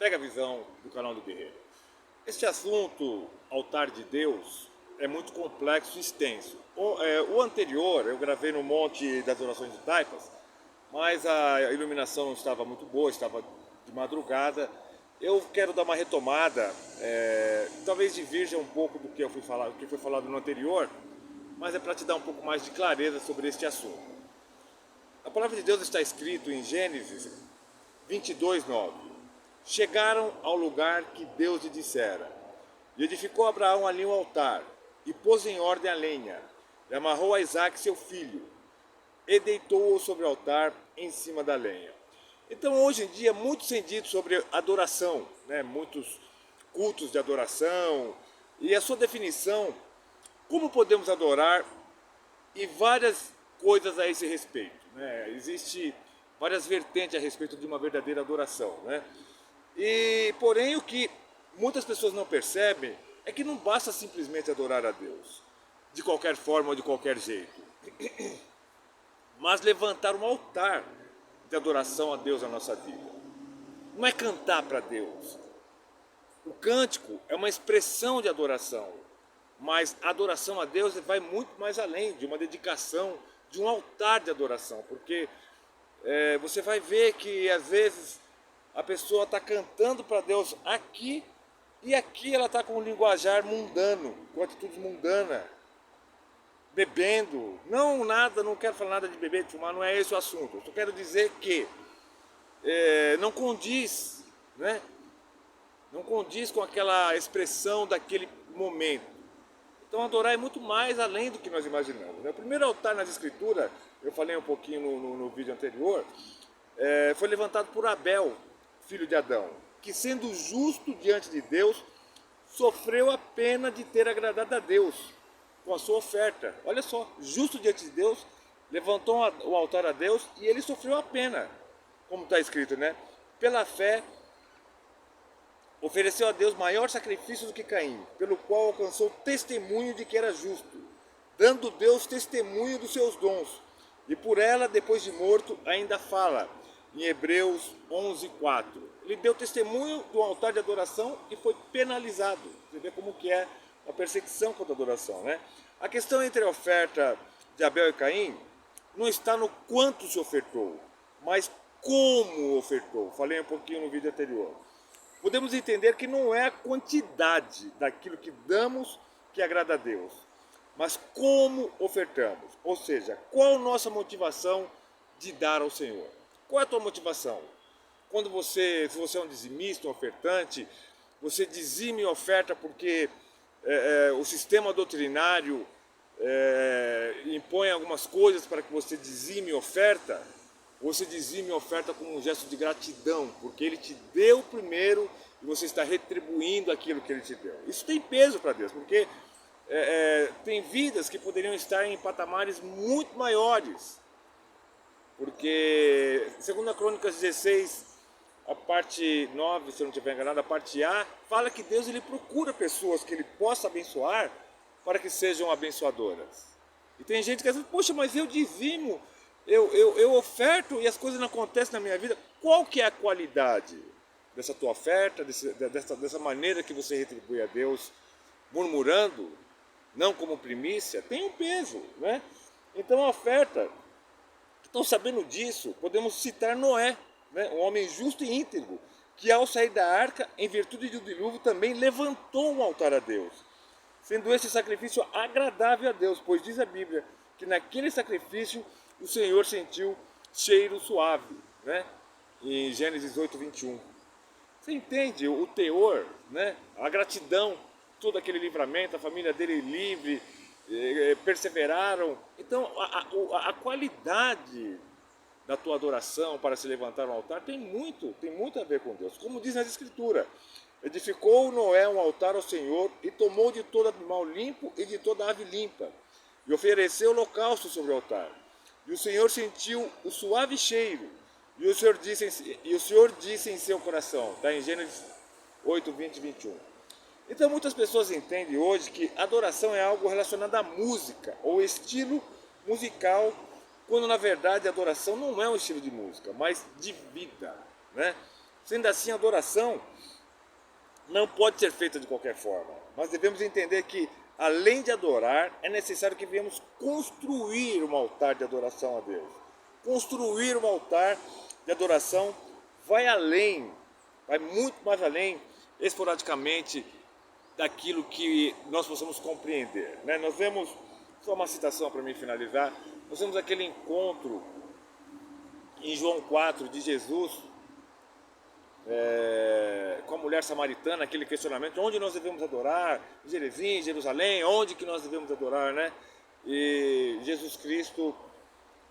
Pega a visão do canal do Guerreiro. Este assunto, altar de Deus, é muito complexo e extenso. O anterior eu gravei no Monte das Orações de Taipas, mas a iluminação não estava muito boa, estava de madrugada. Eu quero dar uma retomada, talvez divirja um pouco do que do que foi falado no anterior, mas é para te dar um pouco mais de clareza sobre este assunto. A palavra de Deus está escrito em Gênesis 22:9. Chegaram ao lugar que Deus lhe dissera, e edificou Abraão ali um altar, e pôs em ordem a lenha, e amarrou a Isaque seu filho, e deitou-o sobre o altar em cima da lenha. Então hoje em dia muito se diz sobre adoração, né? Muitos cultos de adoração, e a sua definição, como podemos adorar, e várias coisas a esse respeito, né? Existe várias vertentes a respeito de uma verdadeira adoração, né? E porém o que muitas pessoas não percebem é que não basta simplesmente adorar a Deus de qualquer forma ou de qualquer jeito, mas levantar um altar de adoração a Deus na nossa vida. Não é cantar para Deus. O cântico é uma expressão de adoração, mas a adoração a Deus vai muito mais além de uma dedicação, de um altar de adoração, porque você vai ver que às vezes a pessoa está cantando para Deus aqui, e aqui ela está com um linguajar mundano, com atitude mundana, bebendo. Não quero falar nada de beber, de fumar, não é esse o assunto. Eu só quero dizer que não condiz, né? Não condiz com aquela expressão daquele momento. Então adorar é muito mais além do que nós imaginamos, né? O primeiro altar nas escrituras, eu falei um pouquinho no vídeo anterior, foi levantado por Abel, filho de Adão, que sendo justo diante de Deus, sofreu a pena de ter agradado a Deus com a sua oferta. Olha só, justo diante de Deus, levantou o altar a Deus e ele sofreu a pena, como está escrito, né? Pela fé, ofereceu a Deus maior sacrifício do que Caim, pelo qual alcançou testemunho de que era justo, dando Deus testemunho dos seus dons. E por ela, depois de morto, ainda fala, em Hebreus 11:4. Ele deu testemunho do altar de adoração e foi penalizado. Você vê como que é a perseguição contra a adoração, né? A questão entre a oferta de Abel e Caim não está no quanto se ofertou, mas como ofertou. Falei um pouquinho no vídeo anterior. Podemos entender que não é a quantidade daquilo que damos que agrada a Deus, mas como ofertamos. Ou seja, qual a nossa motivação de dar ao Senhor? Qual é a tua motivação? Se você é um dizimista, um ofertante, você dizime e oferta porque o sistema doutrinário impõe algumas coisas para que você dizime e oferta, ou você dizime e oferta como um gesto de gratidão, porque Ele te deu primeiro e você está retribuindo aquilo que Ele te deu. Isso tem peso para Deus, porque tem vidas que poderiam estar em patamares muito maiores. Porque, segundo a Crônicas 16, a parte 9, se eu não estiver enganado, a parte A, fala que Deus ele procura pessoas que Ele possa abençoar para que sejam abençoadoras. E tem gente que diz, poxa, mas eu dizimo, eu oferto e as coisas não acontecem na minha vida. Qual que é a qualidade dessa tua oferta, dessa maneira que você retribui a Deus, murmurando, não como primícia? Tem um peso, né? Então a oferta... Então, sabendo disso, podemos citar Noé, né, um homem justo e íntegro, que ao sair da arca, em virtude do dilúvio, também levantou um altar a Deus, sendo esse sacrifício agradável a Deus, pois diz a Bíblia que naquele sacrifício o Senhor sentiu cheiro suave, né, em Gênesis 8:21. Você entende o teor, né, a gratidão, todo aquele livramento, a família dele livre, perseveraram. Então a qualidade da tua adoração para se levantar no altar tem muito a ver com Deus. Como diz nas Escrituras, edificou Noé um altar ao Senhor e tomou de todo animal limpo e de toda ave limpa e ofereceu holocausto sobre o altar. E o Senhor sentiu o suave cheiro e o Senhor disse em seu coração. Está em Gênesis 8:20-21. Então muitas pessoas entendem hoje que adoração é algo relacionado à música ou estilo musical, quando na verdade a adoração não é um estilo de música, mas de vida, né? Sendo assim, a adoração não pode ser feita de qualquer forma. Nós devemos entender que, além de adorar, é necessário que venhamos construir um altar de adoração a Deus. Construir um altar de adoração vai além, vai muito mais além, esporadicamente, daquilo que nós possamos compreender. Né? Nós vemos, só uma citação para mim finalizar, nós vemos aquele encontro em João 4 de Jesus com a mulher samaritana, aquele questionamento, onde nós devemos adorar, em Jerusalém, onde que nós devemos adorar, né? E Jesus Cristo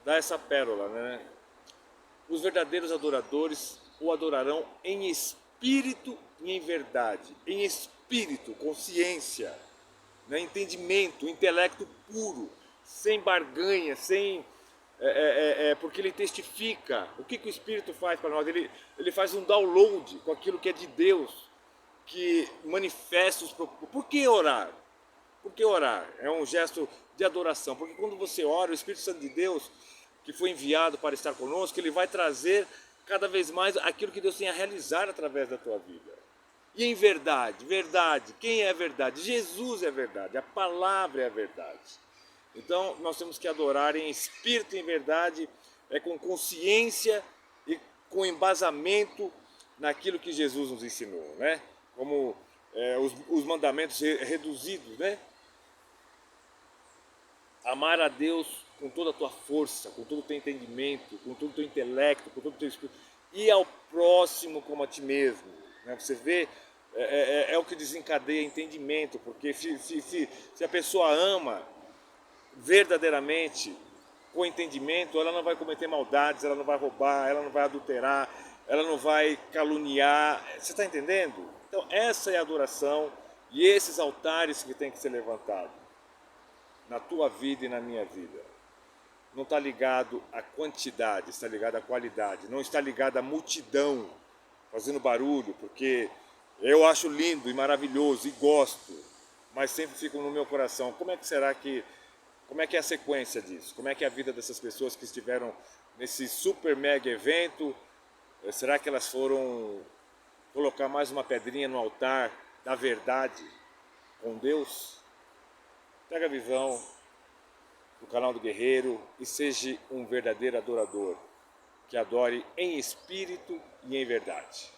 dá essa pérola, né? Os verdadeiros adoradores o adorarão em espírito e em verdade, em espírito, consciência, né? Entendimento, intelecto puro, sem barganha, sem porque ele testifica. O que o Espírito faz para nós? Ele faz um download com aquilo que é de Deus, que manifesta os propósitos. Por que orar? Por que orar? É um gesto de adoração, porque quando você ora, o Espírito Santo de Deus, que foi enviado para estar conosco, ele vai trazer cada vez mais aquilo que Deus tem a realizar através da tua vida. E em verdade, verdade, quem é a verdade? Jesus é a verdade, a palavra é a verdade. Então nós temos que adorar em espírito e em verdade, com consciência e com embasamento naquilo que Jesus nos ensinou, né? Como os mandamentos reduzidos, né? Amar a Deus com toda a tua força, com todo o teu entendimento, com todo o teu intelecto, com todo o teu espírito, e ao próximo como a ti mesmo. Né? Você vê, é o que desencadeia entendimento, porque se a pessoa ama verdadeiramente, com entendimento, ela não vai cometer maldades, ela não vai roubar, ela não vai adulterar, ela não vai caluniar. Você está entendendo? Então essa é a adoração e esses altares que tem que ser levantados na tua vida e na minha vida. Não está ligado à quantidade, está ligado à qualidade. Não está ligado à multidão fazendo barulho, porque eu acho lindo e maravilhoso e gosto, mas sempre fico no meu coração. Como é que é a sequência disso? Como é que é a vida dessas pessoas que estiveram nesse super mega evento? Será que elas foram colocar mais uma pedrinha no altar da verdade com Deus? Pega a visão do canal do Guerreiro e seja um verdadeiro adorador, que adore em espírito e em verdade.